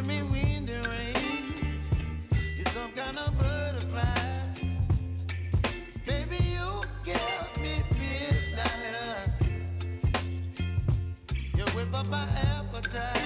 give me wind and rain. You're some kind of butterfly. Baby, you give me midnight. You whip up my appetite.